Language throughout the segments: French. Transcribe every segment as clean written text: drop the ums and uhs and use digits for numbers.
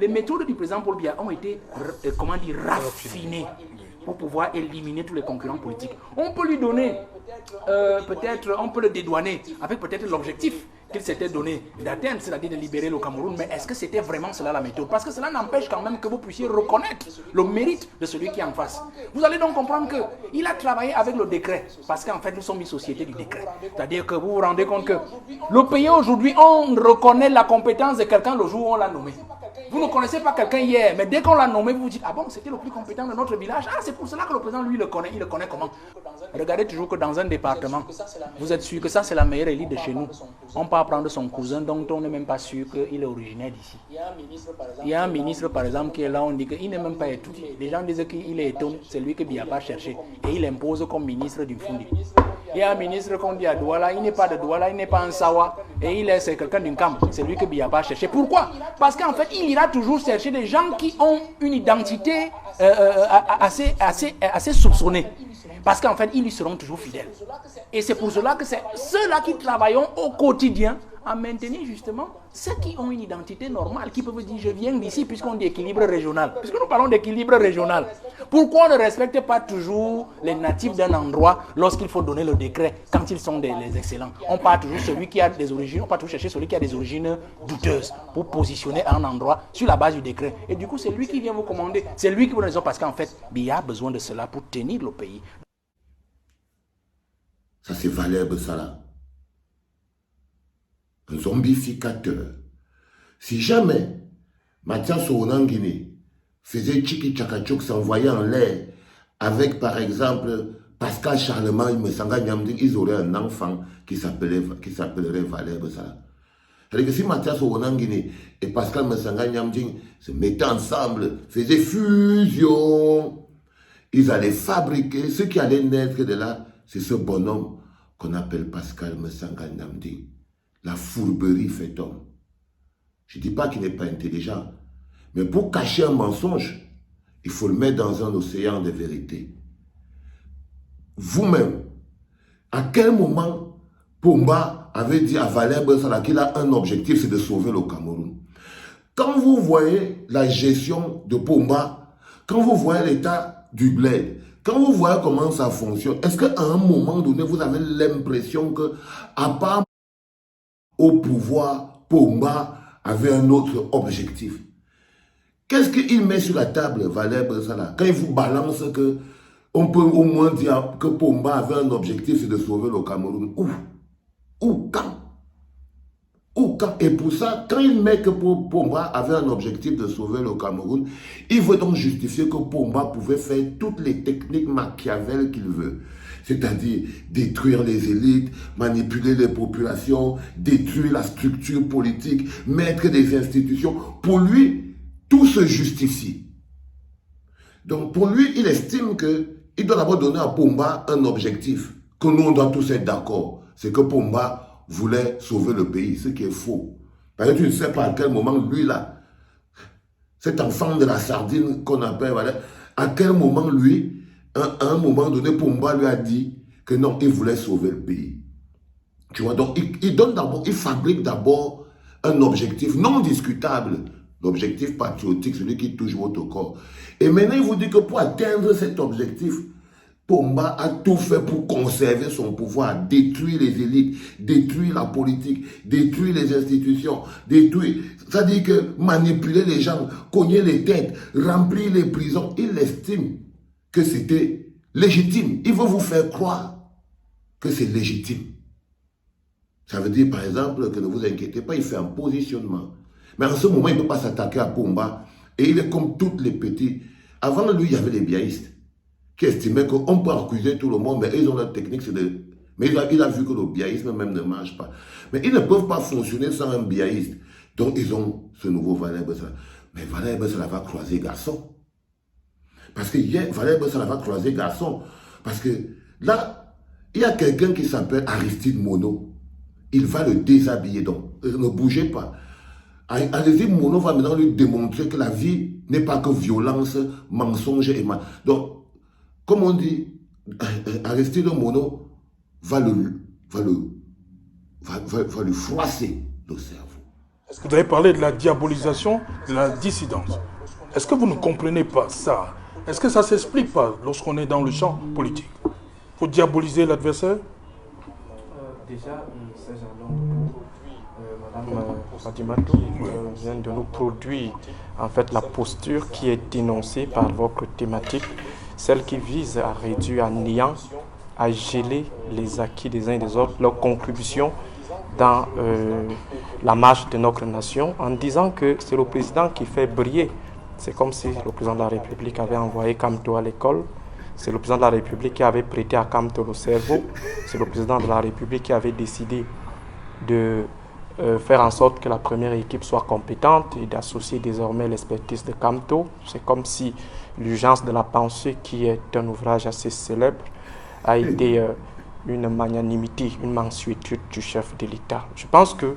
les méthodes du président Paul Biya ont été, comment dire, raffinées pour pouvoir éliminer tous les concurrents politiques. On peut lui donner, peut-être, on peut le dédouaner avec peut-être l'objectif qu'il s'était donné d'atteindre, c'est-à-dire de libérer le Cameroun. Mais est-ce que c'était vraiment cela la méthode? Parce que cela n'empêche quand même que vous puissiez reconnaître le mérite de celui qui est en face. Vous allez donc comprendre qu'il a travaillé avec le décret. Parce qu'en fait, nous sommes une société du décret. C'est-à-dire que vous vous rendez compte que le pays aujourd'hui, on reconnaît la compétence de quelqu'un le jour où on l'a nommé. Vous ne connaissez pas quelqu'un hier, mais dès qu'on l'a nommé, vous vous dites, ah bon, c'était le plus compétent de notre village. Ah, c'est pour cela que le président, lui, le connaît. Il le connaît comment? Regardez toujours que dans un département, vous êtes sûr que ça, c'est la meilleure élite de chez nous. On peut prendre son cousin dont on n'est même pas sûr qu'il est originaire d'ici. Il y a un ministre, par exemple, qui est là, on dit qu'il n'est même pas étudié. Les gens disent qu'il est étonné, c'est lui que Biya pas cherché. Et il impose comme ministre du Fundi. Il y a un ministre qu'on dit à Douala, il n'est pas de Douala, il n'est pas un Sawa, et c'est quelqu'un d'une camp. C'est lui que Biya pas cherché. Pourquoi? Parce qu'en fait, il ira toujours chercher des gens qui ont une identité assez soupçonnée. Parce qu'en fait, ils lui seront toujours fidèles. Et c'est pour cela que c'est ceux-là qui travaillent au quotidien à maintenir justement ceux qui ont une identité normale, qui peuvent dire je viens d'ici, puisqu'on dit équilibre régional. Puisque nous parlons d'équilibre régional. Pourquoi on ne respecte pas toujours les natifs d'un endroit lorsqu'il faut donner le décret, quand ils sont les excellents? On part toujours celui qui a des origines, on part toujours chercher celui qui a des origines douteuses pour positionner un endroit sur la base du décret. Et du coup, c'est lui qui vient vous commander. C'est lui qui vous raison parce qu'en fait, il y a besoin de cela pour tenir le pays. Ça, c'est Valère Bessala. Un zombificateur. Si jamais Mathias Onangini faisait Tchiki Tchakachok s'envoyer en l'air avec, par exemple, Pascal Charlemagne, Messanga Nyamdi, ils auraient un enfant qui s'appellerait Valère Bessala. C'est-à-dire que si Mathias Onangini et Pascal Messanga Nyamdi se mettaient ensemble, faisaient fusion, ils allaient fabriquer, ce qui allait naître de là, c'est ce bonhomme qu'on appelle Pascal Messanga Nyamdi. La fourberie fait homme. Je ne dis pas qu'il n'est pas intelligent, mais pour cacher un mensonge, il faut le mettre dans un océan de vérité. Vous-même, à quel moment Pomba avait dit à Valère Bessala qu'il a un objectif, c'est de sauver le Cameroun? Quand vous voyez la gestion de Pomba, quand vous voyez l'état du bled, quand vous voyez comment ça fonctionne, est-ce qu'à un moment donné, vous avez l'impression que, à part au pouvoir, Pomba avait un autre objectif? Qu'est-ce qu'il met sur la table, Valère Bessala, quand il vous balance que on peut au moins dire que Pomba avait un objectif, c'est de sauver le Cameroun? Où? Quand? Et pour ça, quand il met que Pomba avait un objectif de sauver le Cameroun, il veut donc justifier que Pomba pouvait faire toutes les techniques Machiavel qu'il veut. C'est-à-dire détruire les élites, manipuler les populations, détruire la structure politique, mettre des institutions. Pour lui, tout se justifie. Donc pour lui, il estime qu'il doit d'abord donner à Pomba un objectif, que nous on doit tous être d'accord. C'est que Pomba voulait sauver le pays, ce qui est faux. Parce que tu ne sais pas à quel moment, lui là, cet enfant de la sardine qu'on appelle, voilà, à quel moment lui, à un moment donné, Pomba lui a dit que non, il voulait sauver le pays. Tu vois, donc il fabrique d'abord un objectif non discutable, l'objectif patriotique, celui qui touche votre corps. Et maintenant, il vous dit que pour atteindre cet objectif, Pomba a tout fait pour conserver son pouvoir, détruire les élites, détruire la politique, détruire les institutions, c'est-à-dire que manipuler les gens, cogner les têtes, remplir les prisons. Il estime que c'était légitime. Il veut vous faire croire que c'est légitime. Ça veut dire, par exemple, que ne vous inquiétez pas, il fait un positionnement. Mais en ce moment, il ne peut pas s'attaquer à Pomba. Et il est comme tous les petits. Avant lui, il y avait les biaïstes qui estimaient qu'on peut accuser tout le monde, mais ils ont leur technique, mais il a vu que le biaïsme même ne marche pas. Mais ils ne peuvent pas fonctionner sans un biaïste. Donc, ils ont ce nouveau Valère Bessala. Mais Valère Bessala va croiser garçon. Parce que hier, Valère Bessala va croiser garçon. Parce que là, il y a quelqu'un qui s'appelle Aristide Mono. Il va le déshabiller. Donc, ne bougez pas. Aristide Mono va maintenant lui démontrer que la vie n'est pas que violence, mensonge et mal. Donc, comme on dit, Aristide Mono va lui froisser le cerveau. Vous avez parlé de la diabolisation, de la dissidence. Est-ce que vous ne comprenez pas ça? Est-ce que ça ne s'explique pas lorsqu'on est dans le champ politique? Il faut diaboliser l'adversaire? Déjà, ces gens-là, Madame Fadimatou vient de nous produire en fait la posture qui est dénoncée par votre thématique, celle qui vise à réduire à néant, à geler les acquis des uns et des autres, leur contribution dans la marche de notre nation, en disant que c'est le président qui fait briller. C'est comme si le président de la République avait envoyé Kamto à l'école. C'est le président de la République qui avait prêté à Kamto le cerveau. C'est le président de la République qui avait décidé de faire en sorte que la première équipe soit compétente et d'associer désormais l'expertise de Kamto. C'est comme si L'urgence de la pensée, qui est un ouvrage assez célèbre, a été une magnanimité, une mansuétude du chef de l'État. Je pense que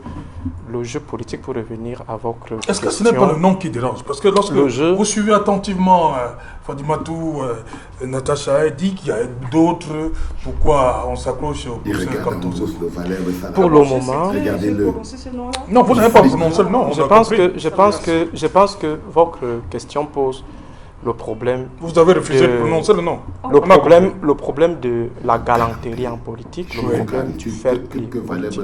le jeu politique, pour revenir à votre question... Est-ce que ce n'est pas le nom qui dérange? Parce que lorsque vous suivez attentivement Fadimatou, Natacha a dit qu'il y a d'autres, pourquoi on s'accroche au professeur Kamto? Pour le moment... Non, vous n'avez pas prononcé le nom. Je pense que votre question pose le problème... Vous avez refusé de prononcer le nom. Le problème de la galanterie en politique, le problème du fair play politique.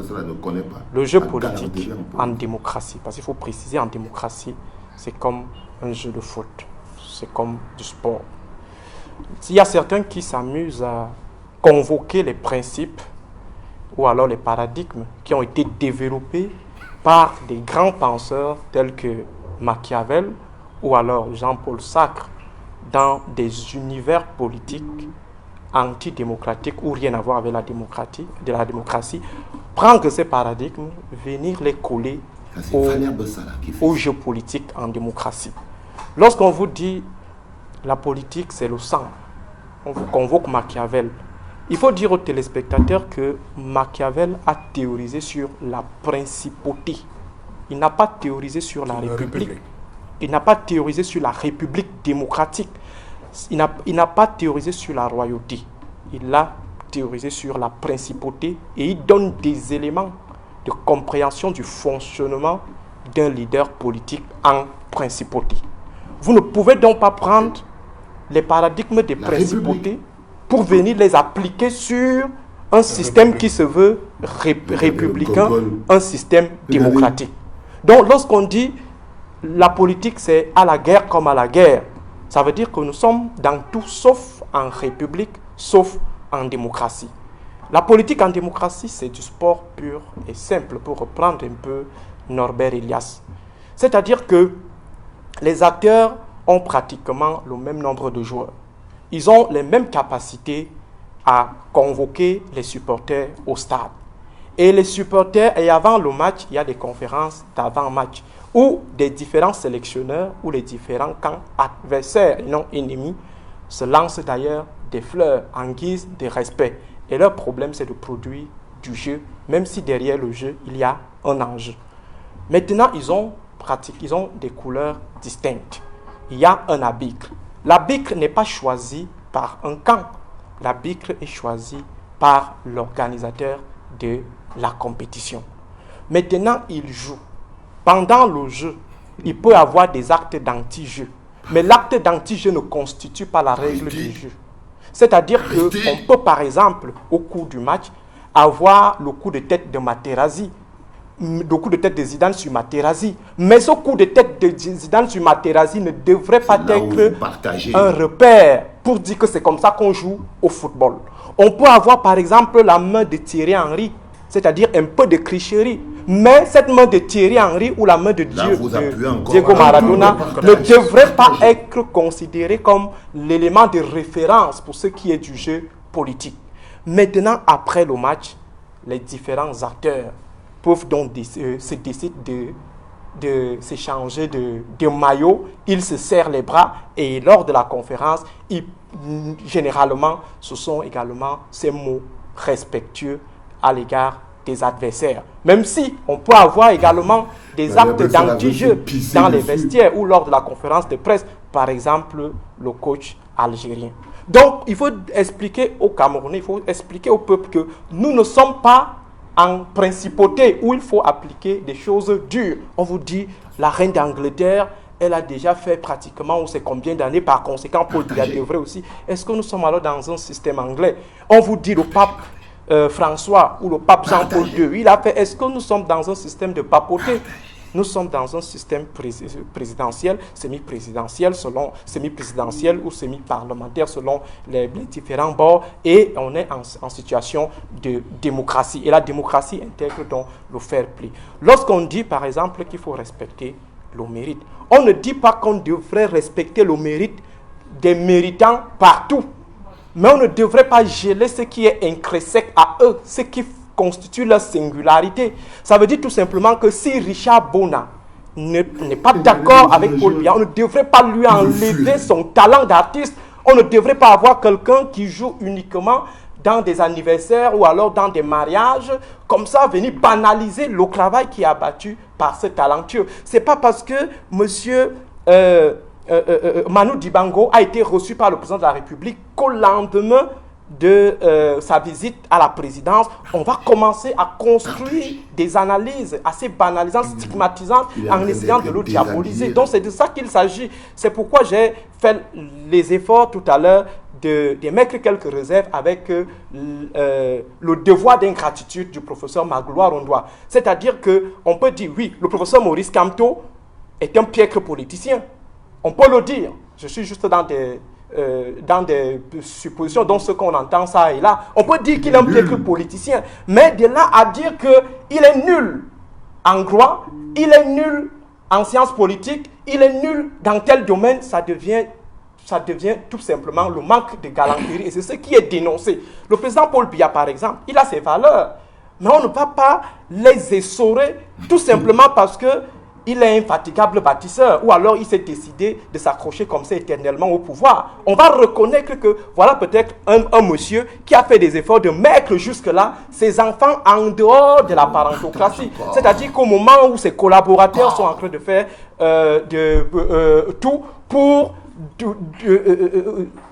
Le jeu politique en démocratie, parce qu'il faut préciser, en démocratie, c'est comme un jeu de foot, c'est comme du sport. Il y a certains qui s'amusent à convoquer les principes ou alors les paradigmes qui ont été développés par des grands penseurs tels que Machiavel ou alors Jean-Paul Sartre dans des univers politiques antidémocratiques ou rien à voir avec la démocratie, prendre ces paradigmes, venir les coller au jeu politique en démocratie. Lorsqu'on vous dit la politique c'est le sang, on vous convoque Machiavel. Il faut dire aux téléspectateurs que Machiavel a théorisé sur la principauté. Il n'a pas théorisé sur la République. Il n'a pas théorisé sur la République démocratique. Il n'a pas théorisé sur la royauté. Il a théorisé sur la principauté et il donne des éléments de compréhension du fonctionnement d'un leader politique en principauté. Vous ne pouvez donc pas prendre les paradigmes des principautés pour venir les appliquer sur un système qui se veut républicain, un système démocratique. Donc lorsqu'on dit la politique, c'est à la guerre comme à la guerre. Ça veut dire que nous sommes dans tout sauf en république, sauf en démocratie. La politique en démocratie, c'est du sport pur et simple, pour reprendre un peu Norbert Elias. C'est-à-dire que les acteurs ont pratiquement le même nombre de joueurs. Ils ont les mêmes capacités à convoquer les supporters au stade. Et les supporters, et avant le match, il y a des conférences d'avant-match, où des différents sélectionneurs ou les différents camps adversaires et non ennemis se lancent d'ailleurs des fleurs en guise de respect. Et leur problème, c'est de produire du jeu, même si derrière le jeu, il y a un enjeu. Maintenant, ils ont des couleurs distinctes. Il y a un arbitre. L'arbitre n'est pas choisi par un camp. L'arbitre est choisi par l'organisateur de la compétition. Maintenant, il joue. Pendant le jeu, il peut y avoir des actes d'anti-jeu. Mais l'acte d'anti-jeu ne constitue pas la règle du jeu. C'est-à-dire qu'on peut, par exemple, au cours du match, avoir le coup de tête de Materazzi, le coup de tête de Zidane sur Materazzi. Mais ce coup de tête de Zidane sur Materazzi ne devrait pas être un repère pour dire que c'est comme ça qu'on joue au football. On peut avoir, par exemple, la main de Thierry Henry, c'est-à-dire un peu de tricherie. Mais cette main de Thierry Henry ou la main de Diego Maradona ne devrait pas être considérée comme l'élément de référence pour ce qui est du jeu politique. Maintenant, après le match, les différents acteurs peuvent donc se décider de s'échanger de maillots. Ils se serrent les bras et lors de la conférence, généralement, ce sont également ces mots respectueux à l'égard des adversaires. Même si on peut avoir également des actes d'anti-jeu dans les vestiaires ou lors de la conférence de presse, par exemple le coach algérien. Donc il faut expliquer aux Camerounais, il faut expliquer au peuple que nous ne sommes pas en principauté où il faut appliquer des choses dures. On vous dit, la reine d'Angleterre, elle a déjà fait pratiquement, on sait combien d'années, par conséquent, Paul Biya devrait aussi. Est-ce que nous sommes alors dans un système anglais? On vous dit, le pape François ou le pape Jean-Paul II, il a fait, est-ce que nous sommes dans un système de papauté? Nous sommes dans un système présidentiel, semi-présidentiel, semi-présidentiel ou semi-parlementaire selon les différents bords, et on est en situation de démocratie. Et la démocratie intègre donc le fair play. Lorsqu'on dit par exemple qu'il faut respecter le mérite, on ne dit pas qu'on devrait respecter le mérite des méritants partout, mais on ne devrait pas geler ce qui est intrinsèque à eux, ce qui constitue leur singularité. Ça veut dire tout simplement que si Richard Bona n'est pas d'accord avec Paul Biya, on ne devrait pas lui enlever son talent d'artiste. On ne devrait pas avoir quelqu'un qui joue uniquement dans des anniversaires ou alors dans des mariages, comme ça, venir banaliser le travail qui est abattu par ce talentueux. Ce n'est pas parce que monsieur Manu Dibango a été reçu par le président de la République qu'au lendemain de sa visite à la présidence, on va commencer à construire des analyses assez banalisantes, stigmatisantes, en essayant de le diaboliser. Donc c'est de ça qu'il s'agit. C'est pourquoi j'ai fait les efforts tout à l'heure de mettre quelques réserves avec le devoir d'ingratitude du professeur Magloire Ondoa. C'est-à-dire qu'on peut dire, oui, le professeur Maurice Kamto est un piètre politicien. On peut le dire. Je suis juste dans des suppositions, dont ce qu'on entend ça et là. On peut dire qu'il est un piètre politicien, mais de là à dire qu'il est nul en droit, il est nul en sciences politiques, il est nul dans tel domaine, ça devient tout simplement le manque de galanterie, et c'est ce qui est dénoncé. Le président Paul Biya, par exemple, il a ses valeurs, mais on ne va pas les essorer tout simplement parce que il est un infatigable bâtisseur, ou alors il s'est décidé de s'accrocher comme ça éternellement au pouvoir. On va reconnaître que voilà peut-être un monsieur qui a fait des efforts de mettre jusque-là ses enfants en dehors de la parentocratie. C'est-à-dire qu'au moment où ses collaborateurs sont en train de faire tout pour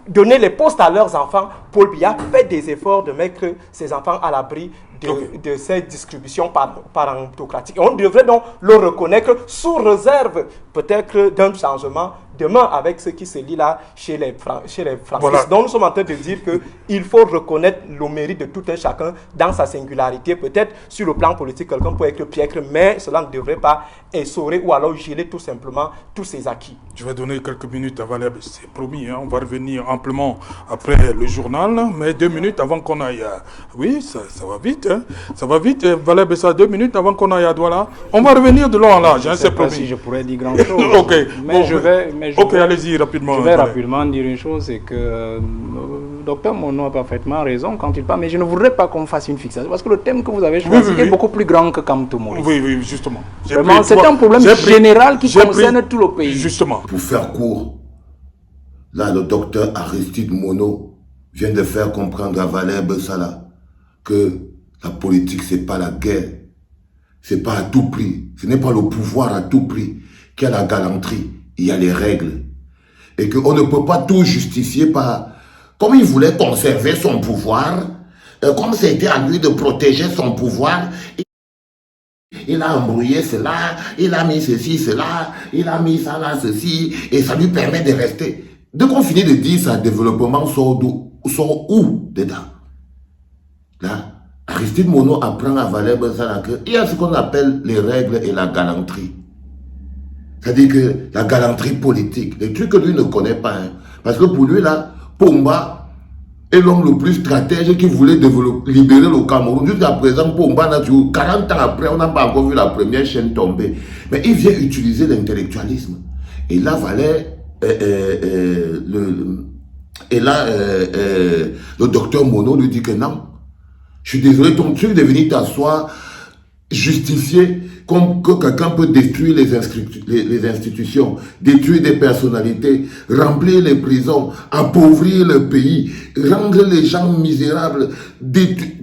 donner les postes à leurs enfants, Paul Biya fait des efforts de mettre ses enfants à l'abri de cette distribution parentocratique. On devrait donc le reconnaître sous réserve peut-être d'un changement demain avec ce qui se lit là chez les franciscains. Voilà. Donc nous sommes en train de dire qu'il faut reconnaître le mérite de tout un chacun dans sa singularité. Peut-être sur le plan politique, quelqu'un peut être piètre, mais cela ne devrait pas essorer ou alors geler tout simplement tous ses acquis. Je vais donner quelques minutes à Valère, c'est promis, hein, on va revenir amplement après le journal, mais 2 minutes avant qu'on aille Oui, ça va vite, hein. Ça va vite, Valère Bessa, 2 minutes avant qu'on aille à Douala. On va revenir de long en large, hein, c'est promis. Si je pourrais dire grand chose. Ok, mais bon, allez-y rapidement. Je vais rapidement dire une chose, c'est que le docteur Mono a parfaitement raison quand il parle, mais je ne voudrais pas qu'on fasse une fixation, parce que le thème que vous avez choisi est beaucoup plus grand que Kamto Maurice. Oui, justement. Vraiment, c'est un problème général qui concerne tout le pays. Justement. Pour faire court, là, le docteur Aristide Mono vient de faire comprendre à Valère Bessala que la politique, c'est pas la guerre. C'est pas à tout prix. Ce n'est pas le pouvoir à tout prix qu'il y a la galanterie. Il y a les règles. Et qu'on ne peut pas tout justifier par... Comme il voulait conserver son pouvoir, comme c'était à lui de protéger son pouvoir, il a embrouillé cela, il a mis ceci, cela, il a mis ça là, ceci, et ça lui permet de rester. Dès qu'on finit de dire ça, développement sort où dedans? Là, Aristide Mono apprend à Valère Bessala qu'il y a ce qu'on appelle les règles et la galanterie. C'est-à-dire que la galanterie politique, les trucs que lui ne connaît pas, hein, parce que pour lui là, Pomba est l'homme le plus stratège qui voulait libérer le Cameroun. Jusqu'à présent, Pomba n'a toujours, 40 ans après, on n'a pas encore vu la première chaîne tomber. Mais il vient utiliser l'intellectualisme. Et là, Valère, le docteur Mono lui dit que non. Je suis désolé, ton truc de venir t'asseoir, justifier comme que quelqu'un peut détruire les institutions, détruire des personnalités, remplir les prisons, appauvrir le pays, rendre les gens misérables,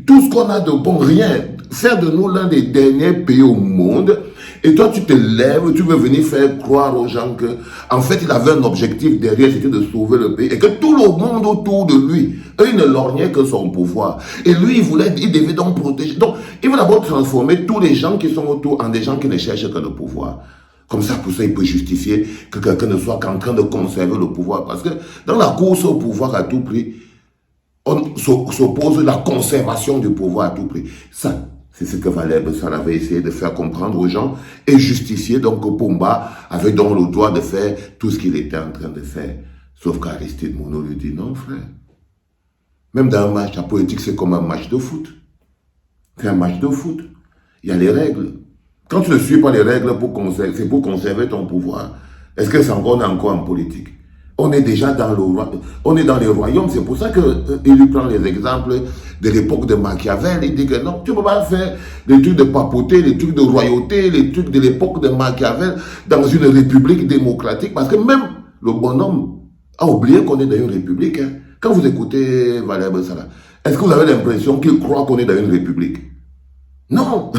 tout ce qu'on a de bon, rien. Faire de nous l'un des derniers pays au monde Et toi, tu te lèves, tu veux venir faire croire aux gens que, en fait, il avait un objectif derrière, c'était de sauver le pays. Et que tout le monde autour de lui, eux, ils ne lorgnaient que son pouvoir. Et lui, il devait donc protéger. Donc, il veut d'abord transformer tous les gens qui sont autour en des gens qui ne cherchent que le pouvoir. Comme ça, pour ça, il peut justifier que quelqu'un ne soit qu'en train de conserver le pouvoir. Parce que dans la course au pouvoir à tout prix, on s'oppose la conservation du pouvoir à tout prix. Ça, c'est ce que Valère Bessal avait essayé de faire comprendre aux gens et justifier donc que Pomba avait donc le droit de faire tout ce qu'il était en train de faire. Sauf qu'Aristide Monod lui dit non, frère. Même dans un match, la politique, c'est comme un match de foot. C'est un match de foot. Il y a les règles. Quand tu ne suis pas les règles, c'est pour conserver ton pouvoir. Est-ce que c'est encore en politique? On est déjà dans les royaumes. C'est pour ça qu'il lui prend les exemples de l'époque de Machiavel. Il dit que non, tu ne peux pas faire les trucs de papauté, les trucs de royauté, les trucs de l'époque de Machiavel dans une république démocratique. Parce que même le bonhomme a oublié qu'on est dans une république. Hein. Quand vous écoutez Valère Bessala, est-ce que vous avez l'impression qu'il croit qu'on est dans une république? Non,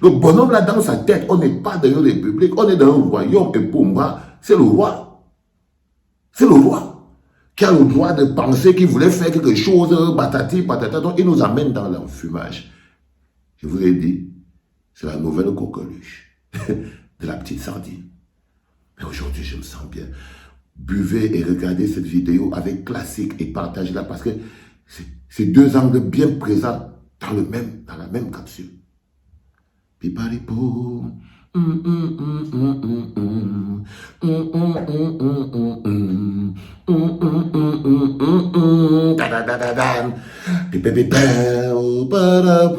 le bonhomme là dans sa tête, on n'est pas dans une république, on est dans un royaume et Pomba, c'est le roi. C'est le roi qui a le droit de penser qu'il voulait faire quelque chose, batati, patata, donc il nous amène dans l'enfumage. Je vous ai dit, c'est la nouvelle coqueluche de la petite sardine. Mais aujourd'hui, je me sens bien. Buvez et regardez cette vidéo avec classique et partagez-la parce que c'est deux angles bien présents dans la même capsule. Piparipo. Pipipipao. Para.